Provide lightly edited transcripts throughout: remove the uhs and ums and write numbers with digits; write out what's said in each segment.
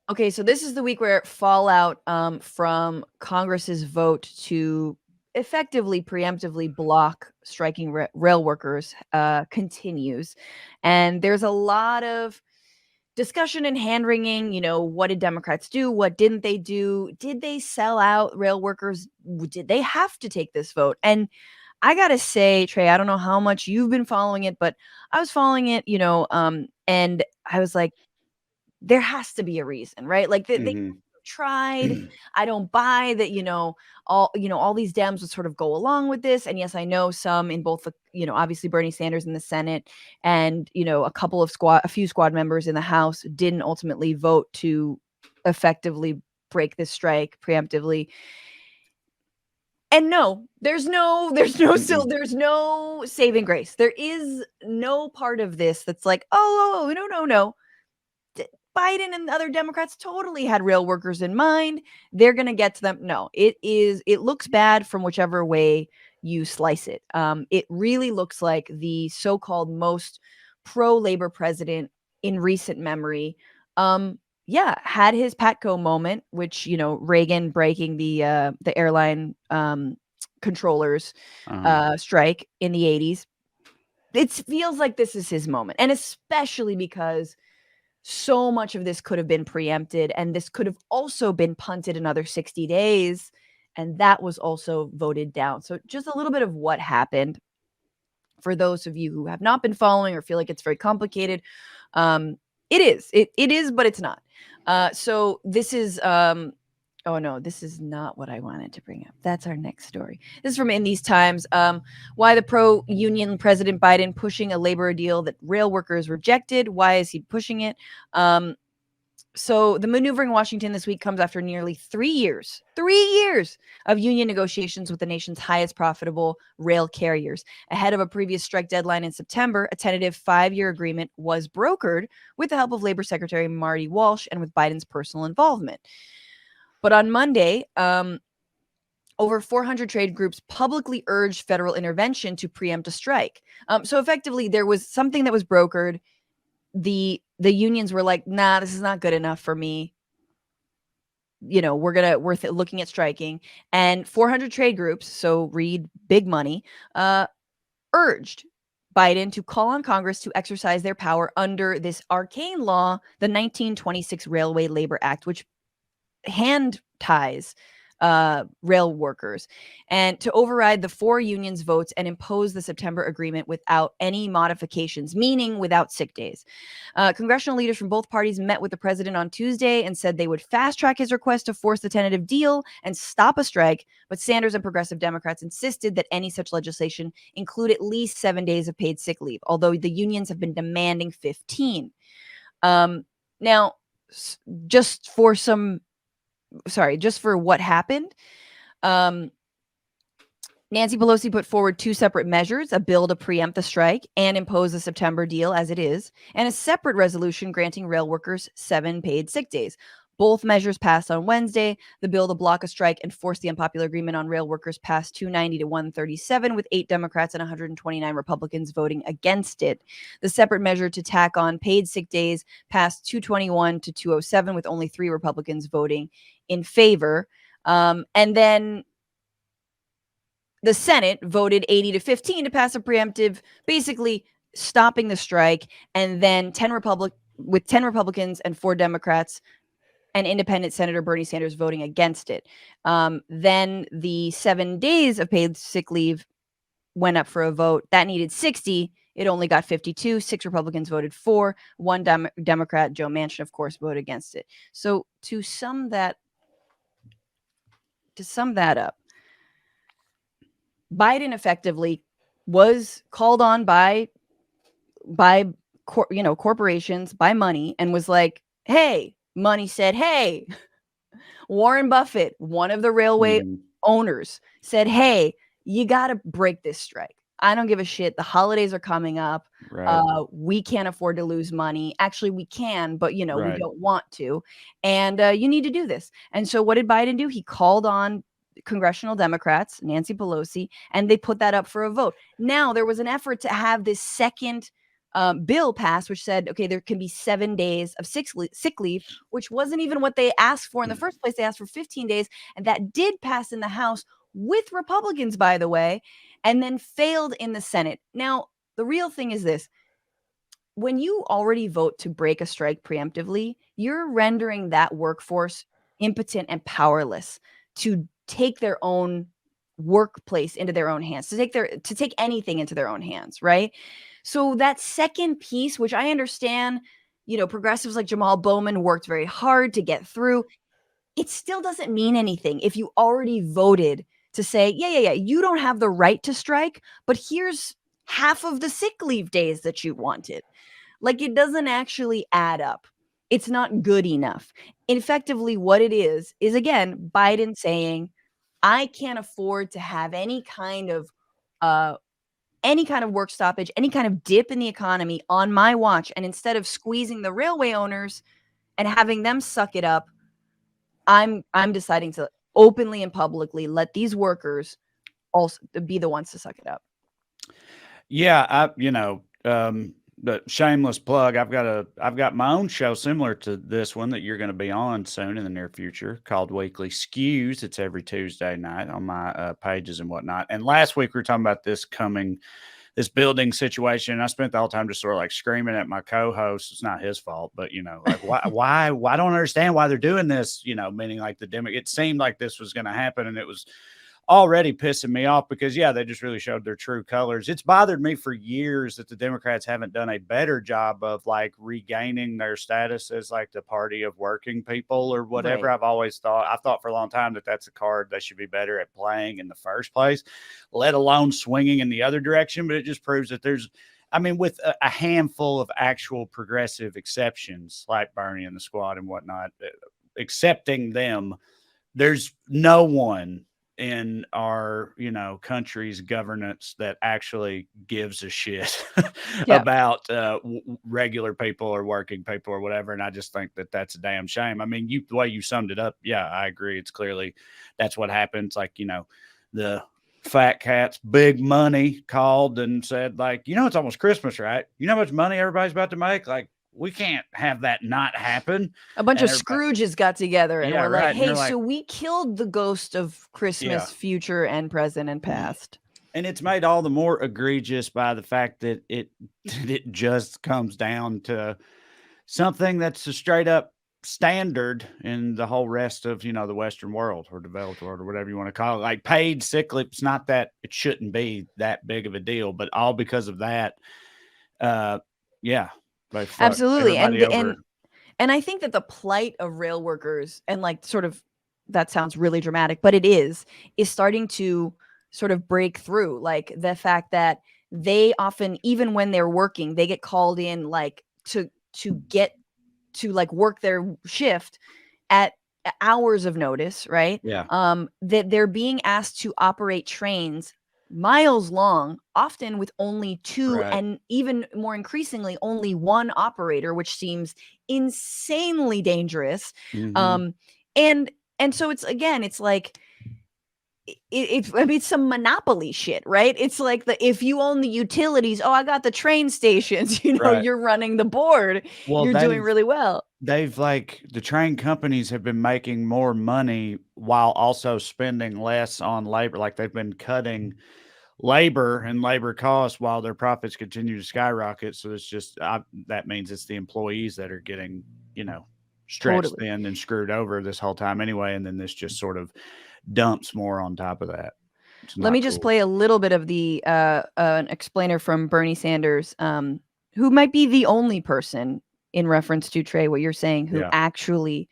Okay, so this is the week where fallout from Congress's vote to effectively preemptively block striking rail workers continues. And there's a lot of discussion and hand wringing. What did Democrats do? What didn't they do? Did they sell out rail workers? Did they have to take this vote? And I gotta say, Trey, I don't know how much you've been following it, but I was following it, and I was like, there has to be a reason, right? Like they Hmm. tried. I don't buy that, all these Dems would sort of go along with this. And yes, I know some in both the, obviously Bernie Sanders in the Senate and, a few squad members in the House didn't ultimately vote to effectively break this strike preemptively. And no, there's no saving grace. There is no part of this that's like, oh, no. Biden and other Democrats totally had rail workers in mind. They're going to get to them. No, it looks bad from whichever way you slice it. It really looks like the so-called most pro-labor president in recent memory. Yeah, had his Patco moment, which, Reagan breaking the airline controllers Uh-huh. strike in the 80s. It feels like this is his moment, and especially because so much of this could have been preempted, and this could have also been punted another 60 days, and that was also voted down. So just a little bit of what happened for those of you who have not been following or feel like it's very complicated. It is, but it's not. So this is oh no, this is not what I wanted to bring up. That's our next story. This is from In These Times. Why the pro-union President Biden pushing a labor deal that rail workers rejected? Why is he pushing it? So the maneuver in Washington this week comes after nearly 3 years of union negotiations with the nation's highest profitable rail carriers. Ahead of a previous strike deadline in September, a tentative 5-year agreement was brokered with the help of Labor Secretary Marty Walsh and with Biden's personal involvement. But on Monday, over 400 trade groups publicly urged federal intervention to preempt a strike. So effectively, there was something that was brokered. The unions were like, nah, this is not good enough for me. We're looking at striking. And 400 trade groups, so read big money, urged Biden to call on Congress to exercise their power under this arcane law, the 1926 Railway Labor Act, which hand ties rail workers, and to override the 4 unions' votes and impose the September agreement without any modifications, meaning without sick days. Congressional leaders from both parties met with the president on Tuesday and said they would fast track his request to force the tentative deal and stop a strike. But Sanders and progressive Democrats insisted that any such legislation include at least 7 days of paid sick leave, although the unions have been demanding 15. Now, just for what happened. Nancy Pelosi put forward 2 separate measures, a bill to preempt the strike and impose the September deal as it is, and a separate resolution granting rail workers 7 paid sick days. Both measures passed on Wednesday. The bill to block a strike and force the unpopular agreement on rail workers passed 290 to 137, with 8 Democrats and 129 Republicans voting against it. The separate measure to tack on paid sick days passed 221 to 207, with only 3 Republicans voting in favor. And then the Senate voted 80 to 15 to pass a preemptive, basically stopping the strike, and then 10 Republicans and 4 Democrats and independent Senator Bernie Sanders voting against it. Then the 7 days of paid sick leave went up for a vote. That needed 60. It only got 52. 6 Republicans voted for. 1 Democrat, Joe Manchin, of course, voted against it. So to sum that up, Biden effectively was called on by corporations, by money, and was like, hey, money said, hey, Warren Buffett, one of the railway Hmm. owners, said, hey, you got to break this strike. I don't give a shit. The holidays are coming up. Right. We can't afford to lose money. Actually, we can, but we Right. don't want to. And you need to do this. And so what did Biden do? He called on congressional Democrats, Nancy Pelosi, and they put that up for a vote. Now, there was an effort to have this second bill passed, which said, okay, there can be 7 days of sick leave, which wasn't even what they asked for in the first place. They asked for 15 days, and that did pass in the House with Republicans, by the way, and then failed in the Senate. Now, the real thing is this. When you already vote to break a strike preemptively, you're rendering that workforce impotent and powerless to take their own workplace into their own hands, to take anything into their own hands, right? So that second piece, which I understand, progressives like Jamal Bowman worked very hard to get through, it still doesn't mean anything if you already voted to say, yeah, you don't have the right to strike, but here's half of the sick leave days that you wanted. Like, it doesn't actually add up. It's not good enough. Effectively, what it is again, Biden saying, I can't afford to have any kind of work stoppage, any kind of dip in the economy on my watch. And instead of squeezing the railway owners and having them suck it up, I'm deciding to openly and publicly let these workers also be the ones to suck it up. Yeah, the shameless plug. I've got my own show similar to this one that you're going to be on soon in the near future called Weekly Skews. It's every Tuesday night on my pages and whatnot. And last week we were talking about this building situation. I spent the whole time just sort of like screaming at my co-host. It's not his fault, but like why I don't understand why they're doing this, meaning like it seemed like this was going to happen, and it was already pissing me off because, they just really showed their true colors. It's bothered me for years that the Democrats haven't done a better job of like regaining their status as like the party of working people or whatever. Right. I thought for a long time that that's a card they should be better at playing in the first place, let alone swinging in the other direction. But it just proves that with a handful of actual progressive exceptions like Bernie and the squad and whatnot, accepting them, there's no one in our, country's governance that actually gives a shit about regular people or working people or whatever. And I just think that that's a damn shame. I mean, the way you summed it up, I agree. It's clearly that's what happens. Like, the fat cats, big money called and said, like, it's almost Christmas, right? You know how much money everybody's about to make? Like, we can't have that not happen. A bunch of Scrooges got together and were like, hey, so we killed the ghost of Christmas future and present and past. And it's made all the more egregious by the fact that it just comes down to something that's a straight up standard in the whole rest of, the Western world or developed world or whatever you want to call it. Like paid sick leave, it's not that it shouldn't be that big of a deal, but all because of that. Absolutely. And I think that the plight of rail workers, and like sort of, that sounds really dramatic, but it is starting to sort of break through. Like the fact that they often, even when they're working, they get called in like to get to like work their shift at hours of notice, right? Yeah. That they're being asked to operate trains miles long, often with only two, and even more increasingly only one operator, which seems insanely dangerous. Mm-hmm. And so it's like it's some monopoly shit, right? It's like if you own the utilities, I got the train stations, you're running the board, you're doing really well. They've the train companies have been making more money while also spending less on labor. Like they've been cutting labor and labor costs while their profits continue to skyrocket. So it's just that means it's the employees that are getting stretched thin and screwed over this whole time anyway, and then this just sort of dumps more on top of that. Let me just play a little bit of the an explainer from Bernie Sanders, who might be the only person in reference to, Trey, what you're saying, who actually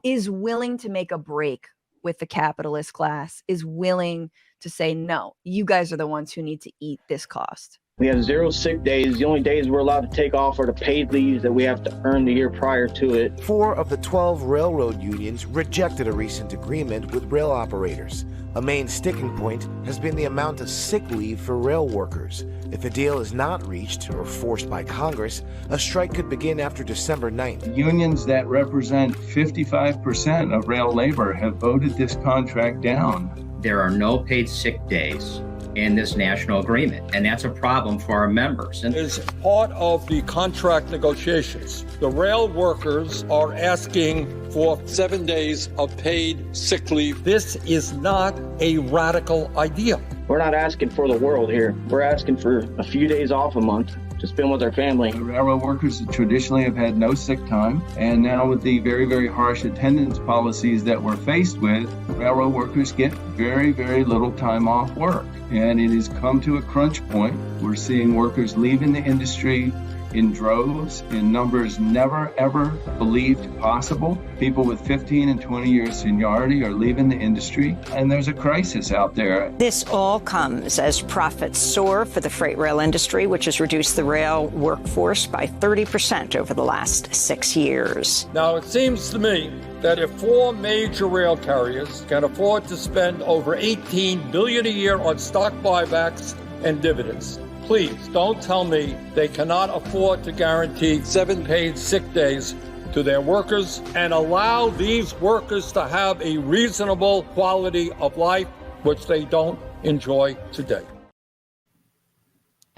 is willing to make a break with the capitalist class, is willing to say, no, you guys are the ones who need to eat this cost. We have 0 sick days. The only days we're allowed to take off are the paid leaves that we have to earn the year prior to it. 4 of the 12 railroad unions rejected a recent agreement with rail operators. A main sticking point has been the amount of sick leave for rail workers. If a deal is not reached or forced by Congress, a strike could begin after December 9th. Unions that represent 55% of rail labor have voted this contract down. There are no paid sick days in this national agreement, and that's a problem for our members. And as part of the contract negotiations, the rail workers are asking for 7 days of paid sick leave. This is not a radical idea. We're not asking for the world here. We're asking for a few days off a month to spend with our family. The railroad workers traditionally have had no sick time, and now with the very, very harsh attendance policies that we're faced with, railroad workers get very, very little time off work. And it has come to a crunch point. We're seeing workers leaving the industry in droves, in numbers never, ever believed possible. People with 15 and 20 years seniority are leaving the industry, and there's a crisis out there. This all comes as profits soar for the freight rail industry, which has reduced the rail workforce by 30% over the last 6 years. Now, it seems to me that if 4 major rail carriers can afford to spend over $18 billion a year on stock buybacks and dividends, please don't tell me they cannot afford to guarantee 7 paid sick days to their workers and allow these workers to have a reasonable quality of life, which they don't enjoy today.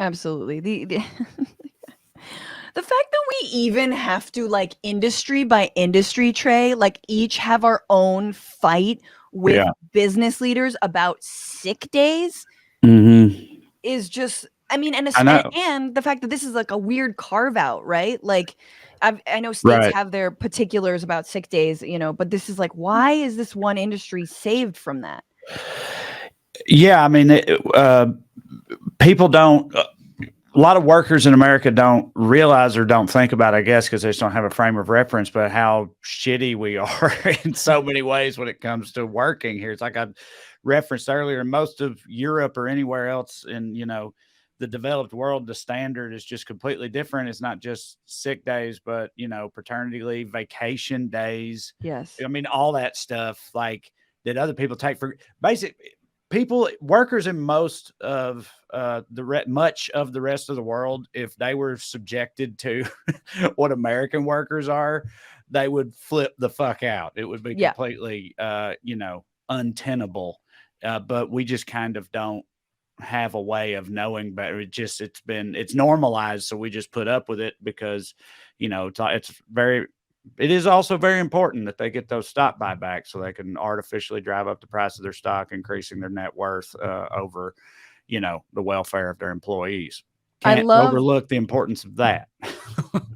Absolutely. The the fact that we even have to, like, industry by industry, Trey, like, each have our own fight with business leaders about sick days is just, I mean, and the fact that this is like a weird carve out, right? Like, I know states have their particulars about sick days, you know, but this is like, why is this one industry saved from that? Yeah, I mean, people don't. A lot of workers in America don't realize or don't think about, I guess, because they just don't have a frame of reference, but how shitty we are in so many ways when it comes to working here. It's like I referenced earlier, in most of Europe or anywhere else in, you know, the developed world, the standard is just completely different. It's not just sick days, but, you know, paternity leave, vacation days. Yes. I mean, all that stuff, like, that other people take for basic people, workers in most of much of the rest of the world, if they were subjected to what American workers are, they would flip the fuck out. It would be completely, you know, untenable. But we just kind of don't have a way of knowing better. It's normalized. So we just put up with it because, you know, it is also very important that they get those stock buybacks so they can artificially drive up the price of their stock, increasing their net worth over, you know, the welfare of their employees. Can't overlook the importance of that.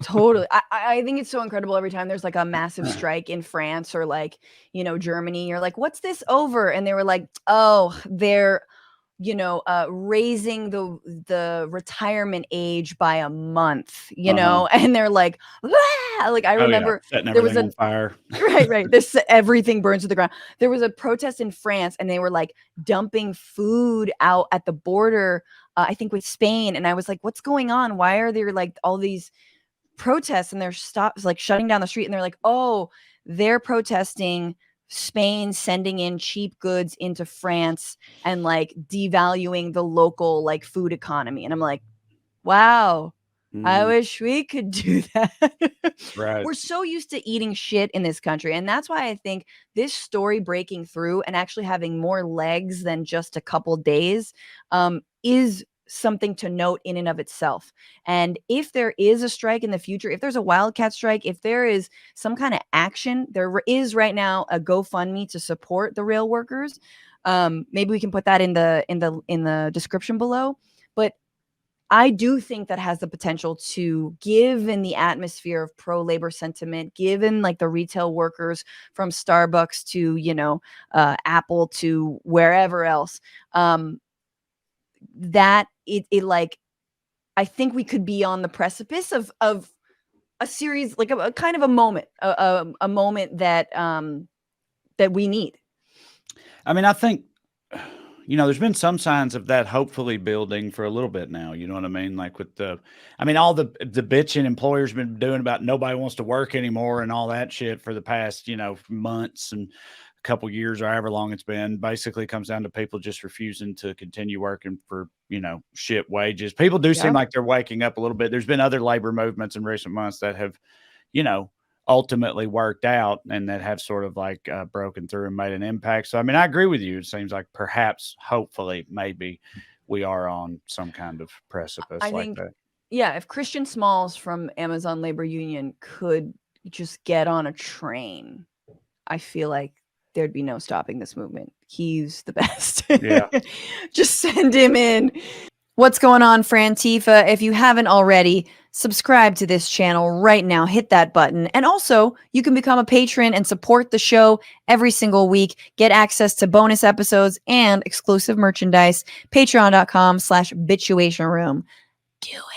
Totally. I think it's so incredible every time there's like a massive strike in France or, like, you know, Germany. You're like, what's this over? And they were like, oh, they're, you know, raising the retirement age by a month, you know, and they're like, ah! Like, I remember there was a fire. right. This, everything burns to the ground. There was a protest in France and they were like dumping food out at the border, I think with Spain. And I was like, what's going on? Why are there like all these protests and they're shutting down the street? And they're like, oh, they're protesting Spain sending in cheap goods into France and like devaluing the local like food economy. And I'm like, wow, I wish we could do that. Right. We're so used to eating shit in this country. And that's why I think this story breaking through and actually having more legs than just a couple days is something to note in and of itself. And if there is a strike in the future, if there's a wildcat strike, if there is some kind of action, there is right now a GoFundMe to support the rail workers. Maybe we can put that in the description below. But I do think that has the potential to, given the atmosphere of pro-labor sentiment, given like the retail workers from Starbucks to, you know, Apple to wherever else, that it like, I think we could be on the precipice of a series, like a kind of a moment, a moment that that we need. I mean, I think, you know, there's been some signs of that hopefully building for a little bit now. You know what I mean? Like with all the bitching employers been doing about nobody wants to work anymore and all that shit for the past, you know, months and a couple years or however long it's been. Basically comes down to people just refusing to continue working for, you know, shit wages. People do seem like they're waking up a little bit. There's been other labor movements in recent months that have, you know, ultimately worked out and that have sort of like broken through and made an impact. So, I mean, I agree with you. It seems like perhaps, hopefully, maybe we are on some kind of precipice I like think, that. yeah, if Christian Smalls from Amazon Labor Union could just get on a train, I feel like there'd be no stopping this movement. He's the best. Yeah. Just send him in. What's going on, Frantifa? If you haven't already, subscribe to this channel right now. Hit that button. And also, you can become a patron and support the show every single week. Get access to bonus episodes and exclusive merchandise. Patreon.com/Bitchuation Room. Do it.